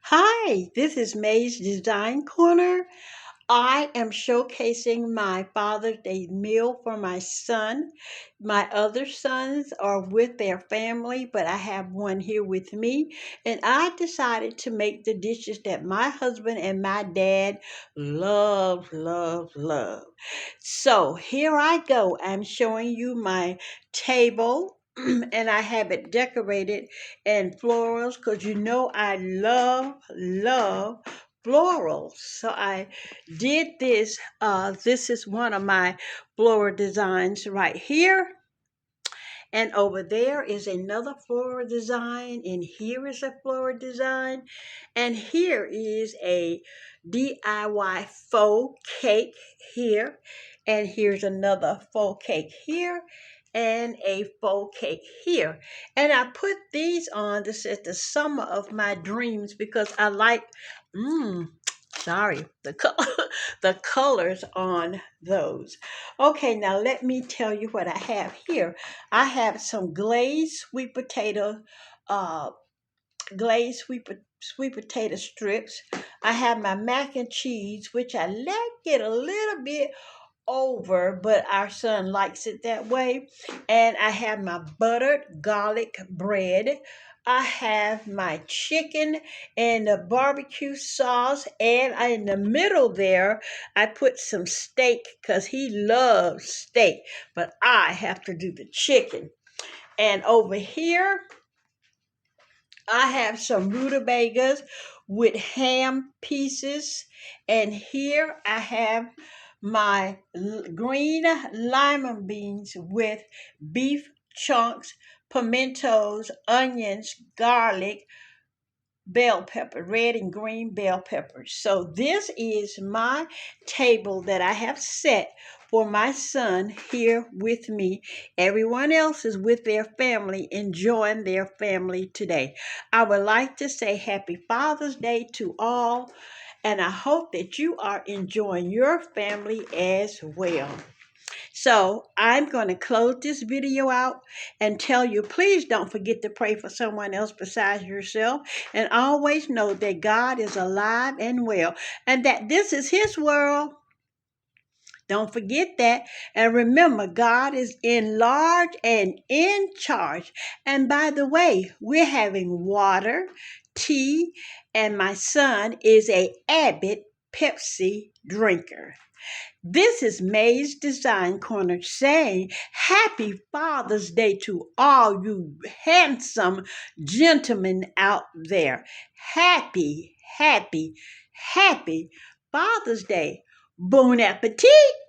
Hi, this is May's Design Corner. I am showcasing my Father's Day meal for my son. My other sons are with their family, but I have one here with me. And I decided to make the dishes that my husband and my dad love, love, love. So here I go. I'm showing you my table. And I have it decorated in florals because you know I love florals. So I did this. This is one of my floral designs right here. And over there is another floral design. And here is a floral design. And here is a DIY faux cake here. And here's another faux cake here. And a faux cake here. And I put these on. This is the summer of my dreams because I like, sorry, the colors on those. Okay, now let me tell you what I have here. I have some uh, glazed sweet potato strips. I have my mac and cheese, which I let get a little bit over, but our son likes it that way. And I have my buttered garlic bread. I have my chicken and the barbecue sauce, and in the middle there, I put some steak because he loves steak, but I have to do the chicken. And over here, I have some rutabagas with ham pieces. And here I have my green lima beans with beef chunks, pimentos, onions, garlic, bell pepper, red and green bell peppers. So this is my table that I have set for my son here with me. Everyone else is with their family, enjoying their family today. I would like to say happy Father's Day to all, and I hope that you are enjoying your family as well. So I'm going to close this video out and tell you, please don't forget to pray for someone else besides yourself. And always know that God is alive and well and that this is his world. Don't forget that. And remember, God is in large and in charge. And by the way, we're having water, tea, and my son is a avid Pepsi drinker. This is May's Design Corner saying Happy Father's Day to all you handsome gentlemen out there. Happy, happy, happy Father's Day. Bon appetit!